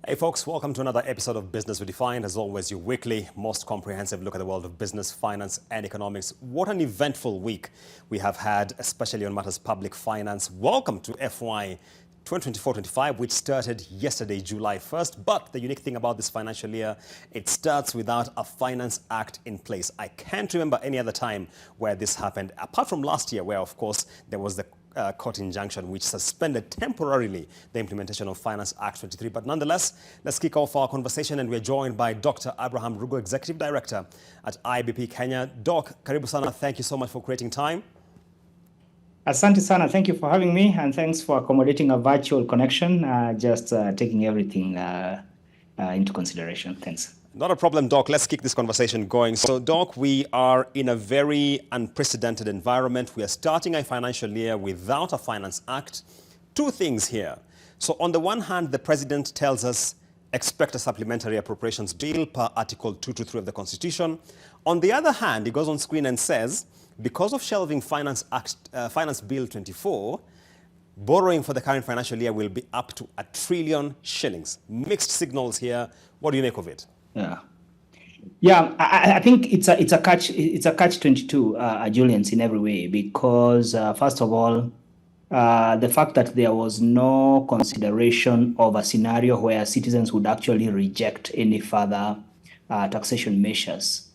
Hey folks, welcome to another episode of Business Redefined. As always, your weekly, most comprehensive look at the world of business, finance and economics. What an eventful week we have had, especially on matters public finance. Welcome to FY 2024-25, which started yesterday, July 1st. But the unique thing about this financial year, it starts without a Finance Act in place. I can't remember any other time where this happened, apart from last year, where, of course, there was the court injunction which suspended temporarily the implementation of Finance Act 23. But nonetheless, let's kick off our conversation, and we're joined by Dr. Abraham Rugo, Executive Director at IBP Kenya. Doc, karibu sana. Thank you so much for creating time. Asante sana. Thank you for having me, and thanks for accommodating a virtual connection, just taking everything into consideration. Thanks. Not a problem, Doc. Let's kick this conversation going. So, Doc, we are in a very unprecedented environment. We are starting a financial year without a Finance Act. Two things here. So, on the one hand, the President tells us expect a supplementary appropriations bill per Article 223 of the Constitution. On the other hand, he goes on screen and says, because of shelving Finance Bill 24, borrowing for the current financial year will be up to R1 trillion shillings. Mixed signals here. What do you make of it? Yeah, I think it's a catch 22, Julians, in every way, because first of all, the fact that there was no consideration of a scenario where citizens would actually reject any further taxation measures.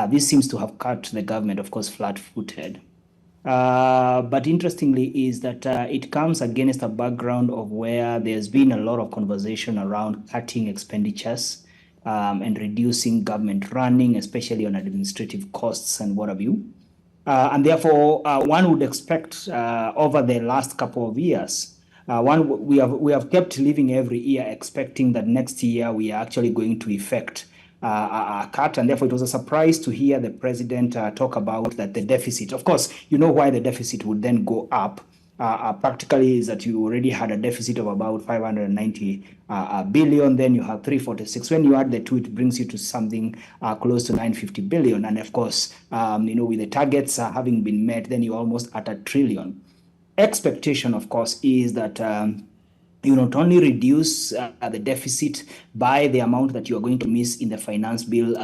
This seems to have cut the government, of course, flat-footed. But interestingly is that it comes against a background of where there's been a lot of conversation around cutting expenditures and reducing government running, especially on administrative costs and what have you. And therefore, one would expect over the last couple of years, we have kept living every year expecting that next year we are actually going to effect a cut, and therefore it was a surprise to hear the President talk about that the deficit. Of course, you know why the deficit would then go up. Practically is that you already had a deficit of about 590 billion, then you have 346. When you add the two, it brings you to something close to 950 billion. And of course, with the targets having been met, then you're almost at $1 trillion. Expectation, of course, is that you not only reduce the deficit by the amount that you are going to miss in the finance bill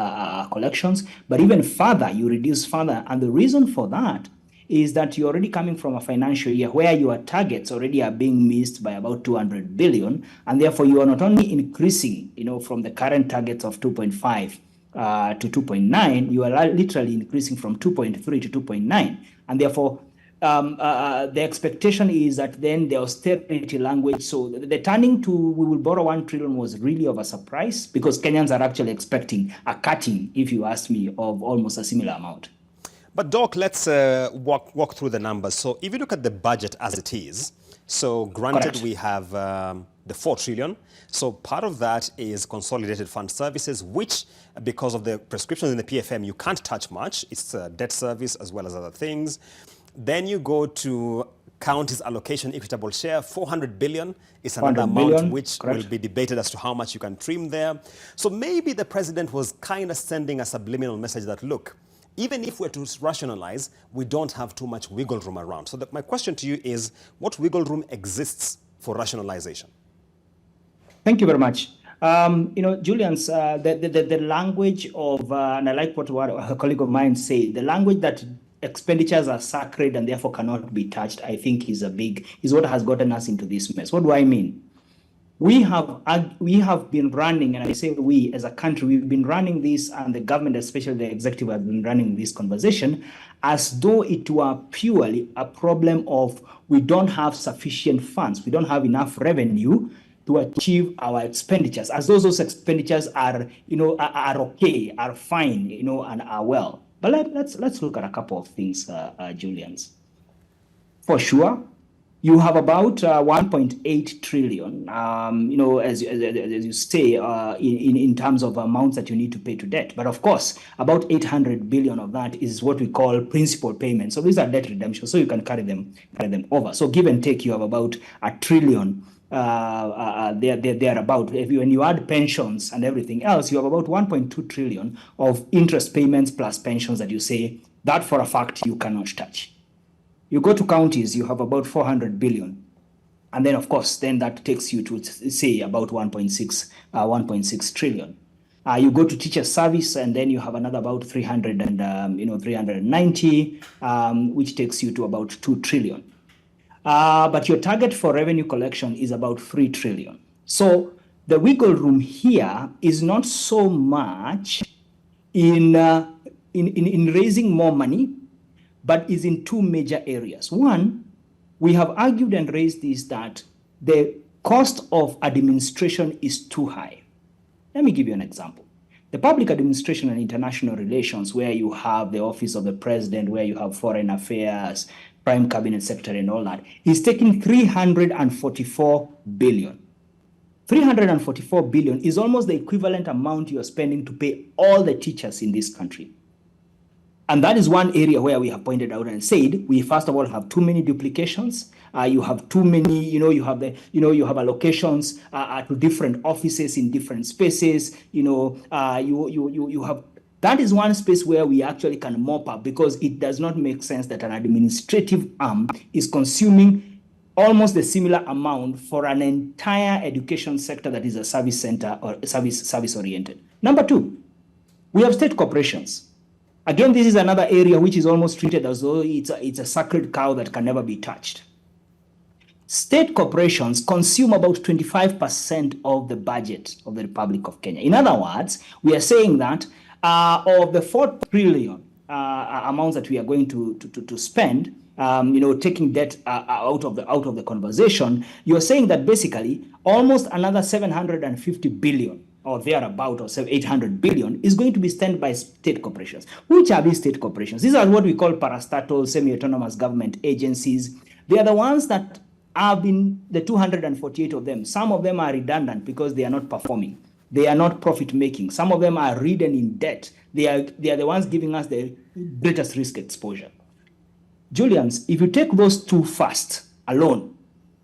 collections, but even further, you reduce further. And the reason for that is that you're already coming from a financial year where your targets already are being missed by about 200 billion. And therefore, you are not only increasing, from the current targets of 2.5 to 2.9, you are literally increasing from 2.3 to 2.9. And therefore, the expectation is that then the austerity language, so the turning to we will borrow 1 trillion was really of a surprise, because Kenyans are actually expecting a cutting, if you ask me, of almost a similar amount. But Doc, let's walk through the numbers. So if you look at the budget as it is, so granted Correct. We have the 4 trillion. So part of that is consolidated fund services, which because of the prescriptions in the PFM, you can't touch much. It's debt service as well as other things. Then you go to counties allocation equitable share, 400 billion is another amount which will be debated as to how much you can trim there. So maybe the President was kind of sending a subliminal message that, look, even if we're to rationalize, we don't have too much wiggle room around. So my question to you is, what wiggle room exists for rationalization? Thank you very much. Julians, the language of, and I like what a colleague of mine said, the language that expenditures are sacred and therefore cannot be touched, I think is what has gotten us into this mess. What do I mean? We have been running, and I say we as a country, we've been running this, and the government, especially the executive, has been running this conversation as though it were purely a problem of we don't have sufficient funds, we don't have enough revenue to achieve our expenditures, as though those expenditures are okay, are fine, and are well. But let's look at a couple of things, Julians. For sure, you have about 1.8 trillion, as you say, in terms of amounts that you need to pay to debt. But of course, about 800 billion of that is what we call principal payments. So these are debt redemption, so you can carry them over. So give and take, you have about $1 trillion thereabout. When you add pensions and everything else, you have about 1.2 trillion of interest payments plus pensions that you say that for a fact you cannot touch. You go to counties, you have about 400 billion. And then, of course, then that takes you to, say, about 1.6 trillion. You go to teacher service, and then you have another about 390, which takes you to about 2 trillion. But your target for revenue collection is about 3 trillion. So the wiggle room here is not so much in raising more money, but is in two major areas. One, we have argued and raised this, that the cost of administration is too high. Let me give you an example. The public administration and international relations, where you have the office of the president, where you have foreign affairs, prime cabinet secretary and all that, is taking 344 billion. 344 billion is almost the equivalent amount you are spending to pay all the teachers in this country. And that is one area where we have pointed out and said, we first of all have too many duplications. You have too many, you have allocations to different offices in different spaces. You have, that is one space where we actually can mop up, because it does not make sense that an administrative arm is consuming almost a similar amount for an entire education sector that is a service center or service oriented. Number two, we have state corporations. Again, this is another area which is almost treated as though it's a sacred cow that can never be touched. State corporations consume about 25% of the budget of the Republic of Kenya. In other words, we are saying that of the 4 trillion amounts that we are going to spend, taking debt out of the conversation, you are saying that basically almost another 750 billion or thereabout, or 800 billion is going to be spent by state corporations. Which are these state corporations? These are what we call parastatal, semi-autonomous government agencies. They are the ones that have been, the 248 of them. Some of them are redundant because they are not performing. They are not profit-making. Some of them are ridden in debt. They are the ones giving us the greatest risk exposure. Julians, if you take those two first alone,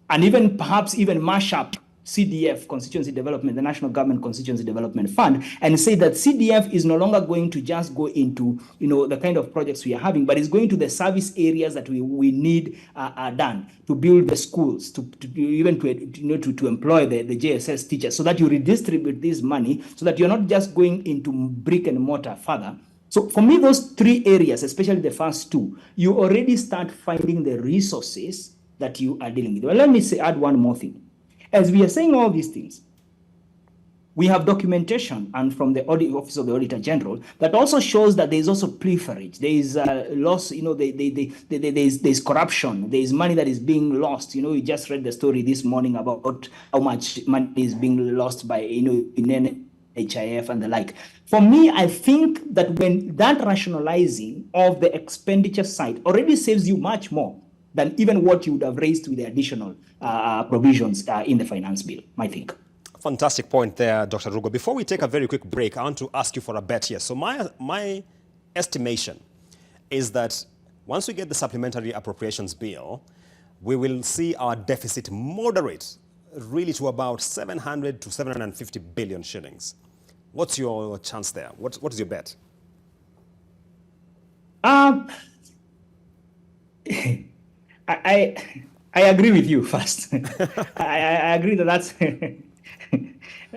and even perhaps even mash up CDF, Constituency Development, the National Government Constituency Development Fund, and say that CDF is no longer going to just go into the kind of projects we are having, but is going to the service areas that we need done, to build the schools, to employ the JSS teachers, so that you redistribute this money, so that you're not just going into brick and mortar further. So for me, those three areas, especially the first two, you already start finding the resources that you are dealing with. Well, let me add one more thing. As we are saying all these things, we have documentation and from the Office of the Auditor General that also shows that there is also pilferage. There is loss, there's corruption. There is money that is being lost. We just read the story this morning about how much money is being lost by, in HIF and the like. For me, I think that when that rationalizing of the expenditure side already saves you much more than even what you would have raised with the additional provisions in the finance bill, I think. Fantastic point there, Dr. Rugo. Before we take a very quick break, I want to ask you for a bet here. So my estimation is that once we get the supplementary appropriations bill, we will see our deficit moderate really to about 700 to 750 billion shillings. What's your chance there? What is your bet? I agree with you first. I agree that that's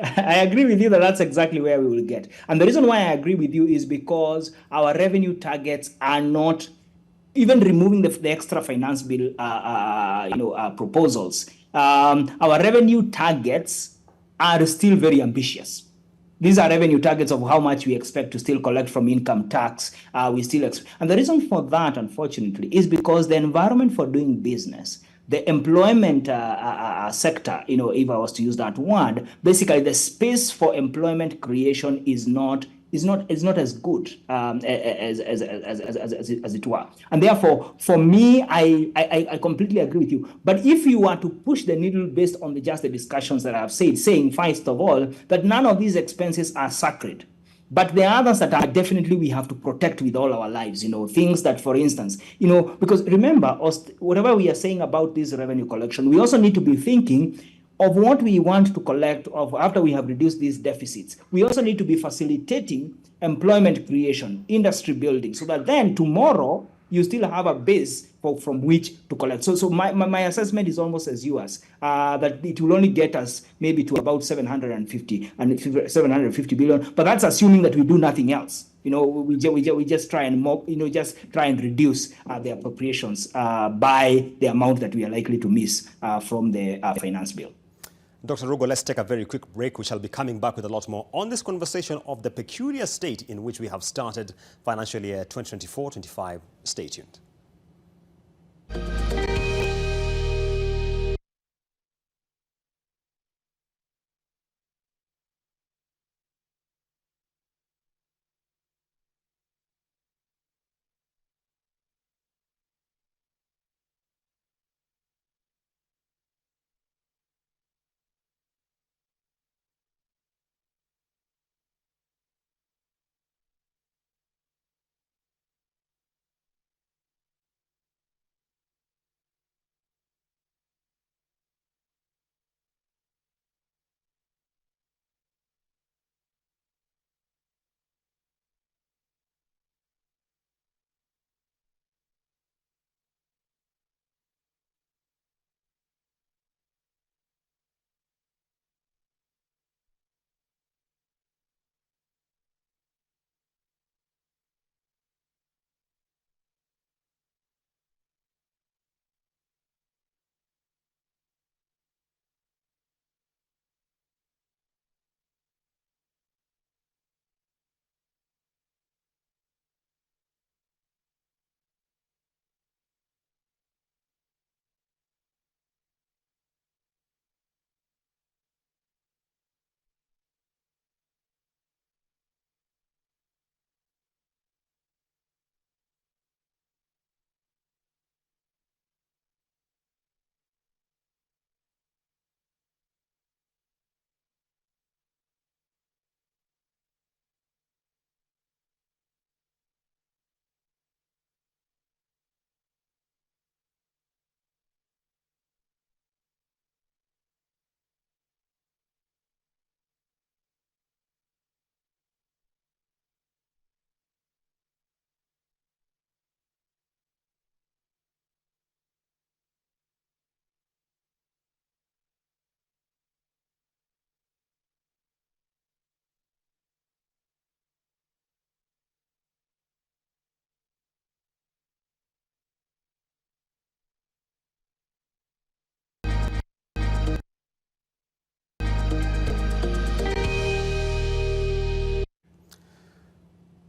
I agree with you that that's exactly where we will get. And the reason why I agree with you is because our revenue targets are not, even removing the extra finance bill proposals, our revenue targets are still very ambitious. These are revenue targets of how much we expect to still collect from income tax. And the reason for that, unfortunately, is because the environment for doing business, the employment sector, if I was to use that word, basically the space for employment creation is not as good as it were. And therefore, for me, I completely agree with you. But if you were to push the needle based on just the discussions that I've said, saying first of all that none of these expenses are sacred, but there are others that are definitely we have to protect with all our lives, things that, for instance, because remember, whatever we are saying about this revenue collection, we also need to be thinking of what we want to collect of after we have reduced these deficits. We also need to be facilitating employment creation, industry building, so that then tomorrow you still have a base from which to collect. So my assessment is almost as yours, that it will only get us maybe to about 750 billion, but that's assuming that we do nothing else. We just try and just try and reduce the appropriations by the amount that we are likely to miss from the finance bill. Dr. Rugo, let's take a very quick break. We shall be coming back with a lot more on this conversation of the peculiar state in which we have started financial year 2024-25. Stay tuned.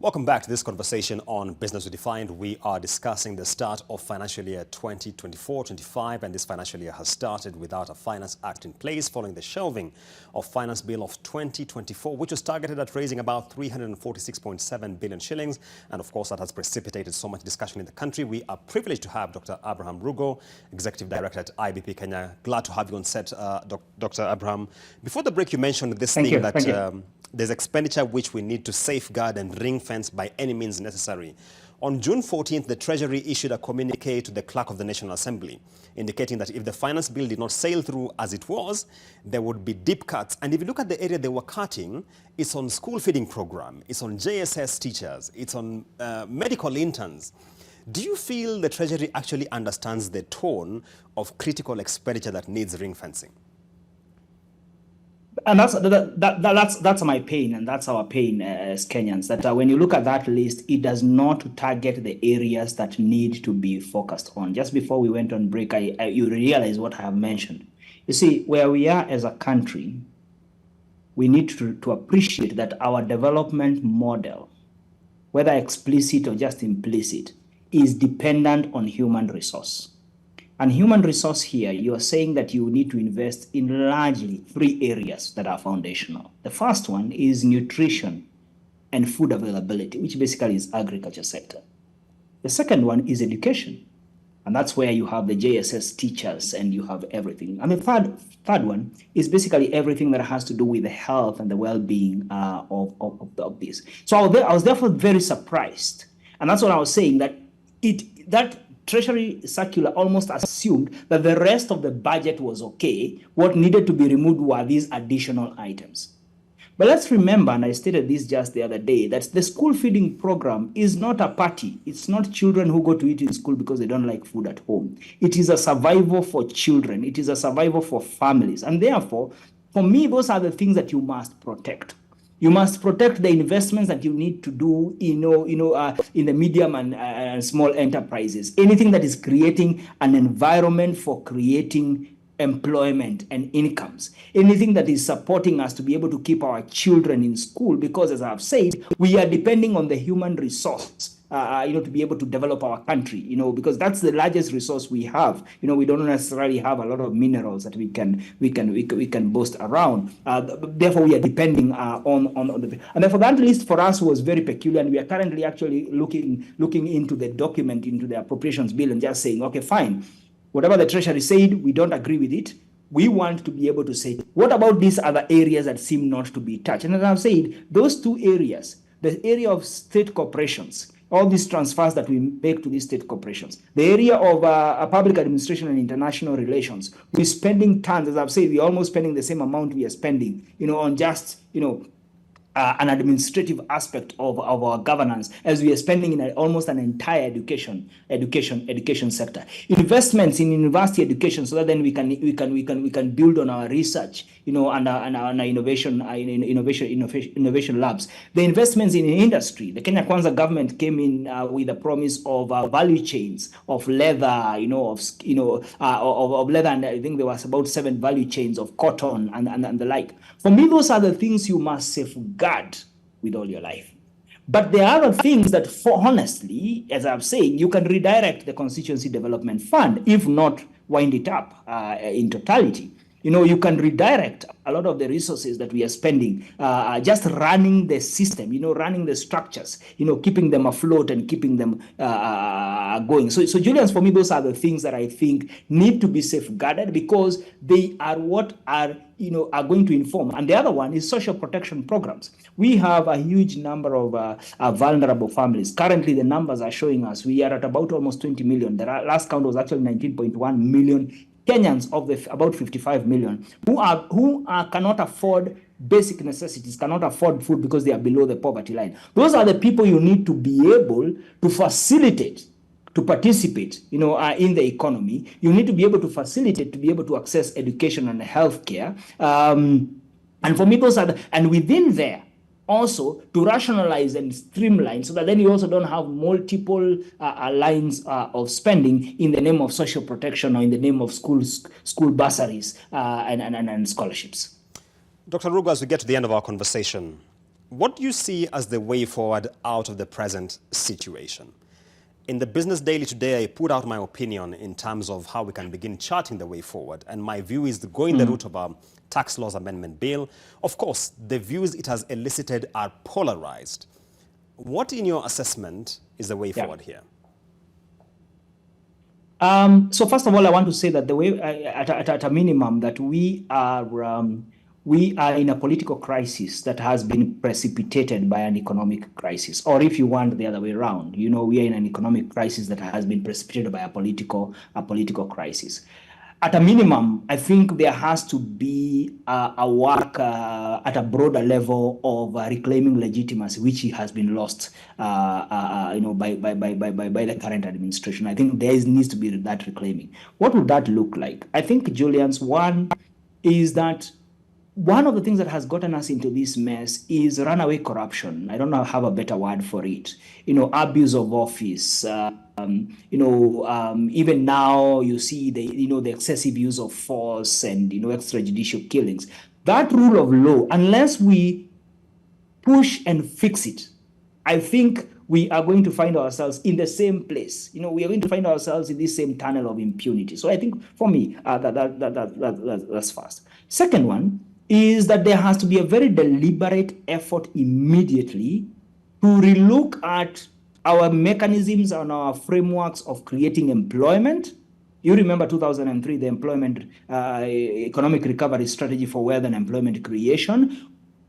Welcome back to this conversation on Business Redefined. We are discussing the start of financial year 2024-25, and this financial year has started without a Finance Act in place following the shelving of Finance Bill of 2024, which was targeted at raising about 346.7 billion shillings. And of course, that has precipitated so much discussion in the country. We are privileged to have Dr. Abraham Rugo, Executive Director at IBP Kenya. Glad to have you on set, Dr. Abraham. Before the break, you mentioned this thing that there's expenditure which we need to safeguard and ring-fence by any means necessary. On June 14th, the Treasury issued a communique to the Clerk of the National Assembly, indicating that if the finance bill did not sail through as it was, there would be deep cuts. And if you look at the area they were cutting, it's on school feeding program, it's on JSS teachers, it's on medical interns. Do you feel the Treasury actually understands the tone of critical expenditure that needs ring-fencing? And that's my pain, and that's our pain as Kenyans, that when you look at that list, it does not target the areas that need to be focused on. Just before we went on break, you realize what I have mentioned. You see, where we are as a country, we need to appreciate that our development model, whether explicit or just implicit, is dependent on human resource. And human resource here, you are saying that you need to invest in largely 3 areas that are foundational. The first one is nutrition and food availability, which basically is agriculture sector. The second one is education, and that's where you have the JSS teachers and you have everything. And the third one is basically everything that has to do with the health and the well-being of this. So I was therefore very surprised, and that's what I was saying, that that Treasury circular almost assumed that the rest of the budget was okay. What needed to be removed were these additional items. But let's remember, and I stated this just the other day, that the school feeding program is not a party. It's not children who go to eat in school because they don't like food at home. It is a survival for children. It is a survival for families. And therefore, for me, those are the things that you must protect. You must protect the investments that you need to do, in the medium and small enterprises. Anything that is creating an environment for creating employment and incomes. Anything that is supporting us to be able to keep our children in school, because as I've said, we are depending on the human resource. To be able to develop our country, because that's the largest resource we have. We don't necessarily have a lot of minerals that we can boast around. Therefore, we are depending on the, and therefore that list for us was very peculiar. And we are currently actually looking into the document, into the appropriations bill, and just saying, okay, fine, whatever the Treasury said, we don't agree with it. We want to be able to say, what about these other areas that seem not to be touched? And as I've said, those two areas, the area of state corporations, all these transfers that we make to these state corporations, the area of public administration and international relations, we're spending tons. As I've said, we're almost spending the same amount we are spending, on just, an administrative aspect of our governance, as we are spending in almost an entire education sector. Investments in university education, so that then we can build on our research, and our innovation labs. The investments in industry. The Kenya Kwanza government came in with a promise of value chains of leather, of leather, and I think there was about 7 value chains of cotton and the like. For me, those are the things you must safeguard with all your life. But there are other things that, honestly, as I'm saying, you can redirect the Constituency Development Fund, if not wind it up in totality. You can redirect a lot of the resources that we are spending just running the system, running the structures, keeping them afloat and keeping them going. So Julians, for me, those are the things that I think need to be safeguarded, because they are what are going to inform. And the other one is social protection programs. We have a huge number of vulnerable families. Currently, the numbers are showing us we are at about almost 20 million. The last count was actually 19.1 million Kenyans of the about 55 million who cannot afford basic necessities, cannot afford food because they are below the poverty line. Those are the people you need to be able to facilitate to participate, in the economy. You need to be able to facilitate to be able to access education and healthcare. And for me, those are and within there, also to rationalize and streamline, so that then you also don't have multiple lines of spending in the name of social protection or in the name of school bursaries and scholarships. Dr. Rugo, as we get to the end of our conversation, what do you see as the way forward out of the present situation? In the Business Daily today, I put out my opinion in terms of how we can begin charting the way forward. And my view is going the route of a tax laws amendment bill. Of course, the views it has elicited are polarized. What, in your assessment, is the way forward here? So first of all, I want to say that the way, at a minimum, that we are in a political crisis that has been precipitated by an economic crisis, or if you want, the other way around. We are in an economic crisis that has been precipitated by a political crisis. At a minimum, I think there has to be a work at a broader level of reclaiming legitimacy, which has been lost, by the current administration. I think there needs to be that reclaiming. What would that look like? I think, Julian's, one is that one of the things that has gotten us into this mess is runaway corruption. I don't have a better word for it. Abuse of office. Even now you see the excessive use of force and extrajudicial killings. That rule of law, unless we push and fix it, I think we are going to find ourselves in the same place. We are going to find ourselves in this same tunnel of impunity. So I think, for me, that's first. Second one is that there has to be a very deliberate effort immediately to relook at our mechanisms and our frameworks of creating employment. You remember 2003, the employment economic recovery strategy for wealth and employment creation.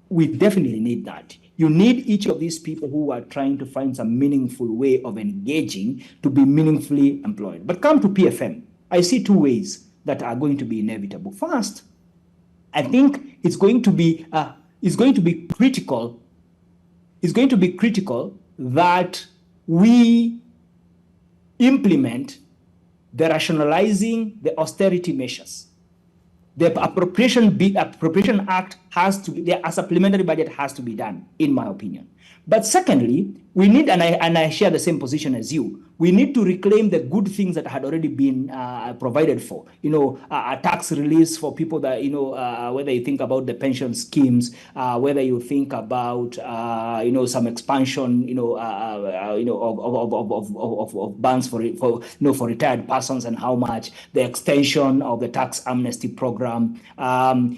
We definitely need that. You need each of these people who are trying to find some meaningful way of engaging to be meaningfully employed. But come to PFM, I see two ways that are going to be inevitable. First, I think it's going to be is going to be critical. Is going to be critical that we implement the rationalizing, the austerity measures. The Appropriation Act has to be, a supplementary budget has to be done, in my opinion. But secondly, we need, and I share the same position as you, we need to reclaim the good things that had already been provided for. A tax release for people that, whether you think about the pension schemes, whether you think about, some expansion, of bans for retired persons and how much, the extension of the tax amnesty program.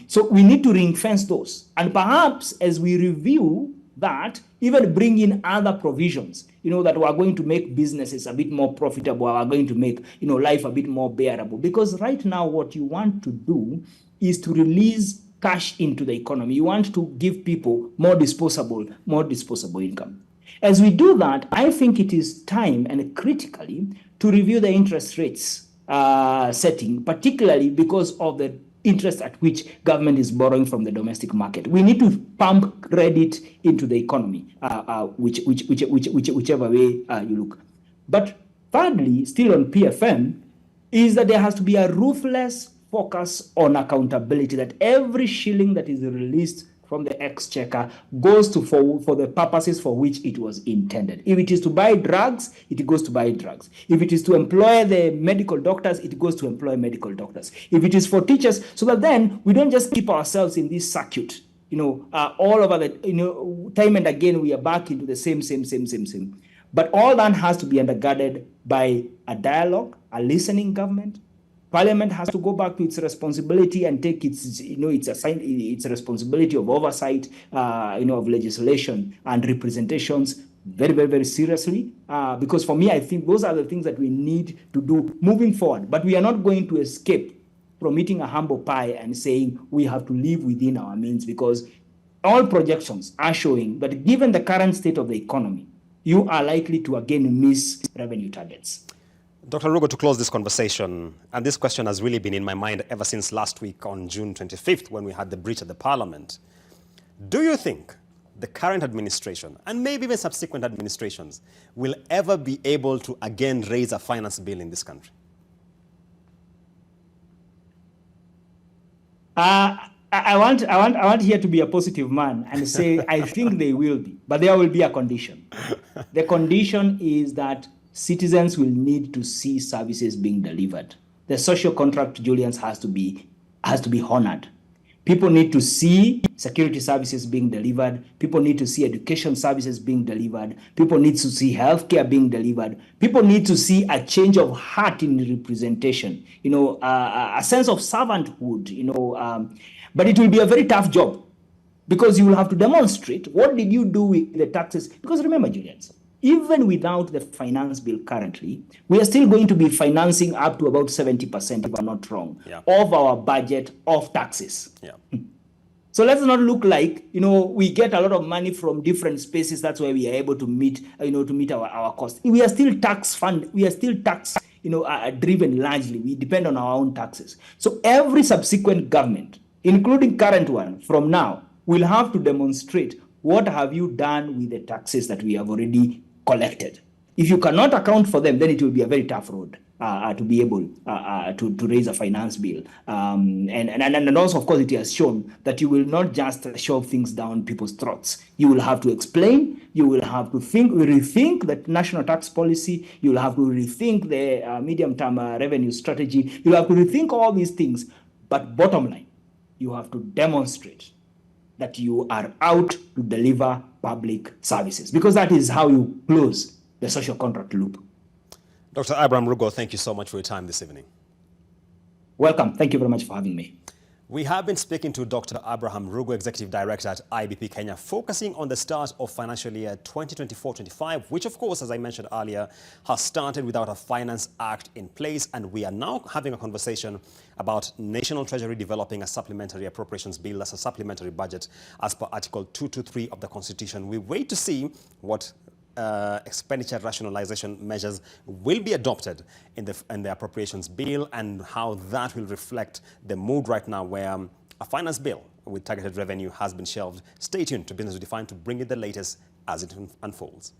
So we need to ring-fence those. And perhaps as we review that, even bring in other provisions, that we are going to make businesses a bit more profitable, are going to make, life a bit more bearable. Because right now, what you want to do is to release cash into the economy. You want to give people more disposable income. As we do that, I think it is time, and critically, to review the interest rates setting, particularly because of the interest at which government is borrowing from the domestic market. We need to pump credit into the economy, whichever way you look. But thirdly, still on PFM, is that there has to be a ruthless focus on accountability, that every shilling that is released from the exchequer goes for the purposes for which it was intended. If it is to buy drugs, it goes to buy drugs. If it is to employ the medical doctors, it goes to employ medical doctors. If it is for teachers, so that then we don't just keep ourselves in this circuit, all over the, time and again, we are back into the same. But all that has to be undergirded by a dialogue, a listening government. Parliament has to go back to its responsibility and take its responsibility of oversight, of legislation and representations very, very, very seriously. Because for me, I think those are the things that we need to do moving forward. But we are not going to escape from eating a humble pie and saying we have to live within our means, because all projections are showing that given the current state of the economy, you are likely to again miss revenue targets. Dr. Rugo, to close this conversation, and this question has really been in my mind ever since last week on June 25th when we had the breach at the Parliament. Do you think the current administration, and maybe even subsequent administrations, will ever be able to again raise a finance bill in this country? I want here to be a positive man and say I think they will be, but there will be a condition. The condition is that citizens will need to see services being delivered. The social contract, Julians, has to be honored. People need to see security services being delivered. People need to see education services being delivered. People need to see healthcare being delivered. People need to see a change of heart in representation, a sense of servanthood, but it will be a very tough job, because you will have to demonstrate what did you do with the taxes. Because remember, Julians, even without the finance bill currently, we are still going to be financing up to about 70%, if I'm not wrong, of our budget of taxes. Yeah. So let's not look like, we get a lot of money from different spaces. That's why we are able to meet our costs. We are still tax driven largely. We depend on our own taxes. So every subsequent government, including current one, from now, will have to demonstrate what have you done with the taxes that we have already collected. If you cannot account for them, then it will be a very tough road to be able to raise a finance bill. And also, of course, it has shown that you will not just shove things down people's throats. You will have to explain. You will have to rethink the national tax policy. You will have to rethink the medium-term revenue strategy. You'll have to rethink all these things. But bottom line, you have to demonstrate that you are out to deliver public services, because that is how you close the social contract loop. Dr. Abraham Rugo, thank you so much for your time this evening. Welcome. Thank you very much for having me. We have been speaking to Dr. Abraham Rugo, Executive Director at IBP Kenya, focusing on the start of financial year 2024-25, which, of course, as I mentioned earlier, has started without a Finance Act in place. And we are now having a conversation about National Treasury developing a supplementary appropriations bill, that's a supplementary budget, as per Article 223 of the Constitution. We wait to see what expenditure rationalization measures will be adopted in the appropriations bill, and how that will reflect the mood right now where a finance bill with targeted revenue has been shelved. Stay tuned to Business Redefined to bring you the latest as it unfolds.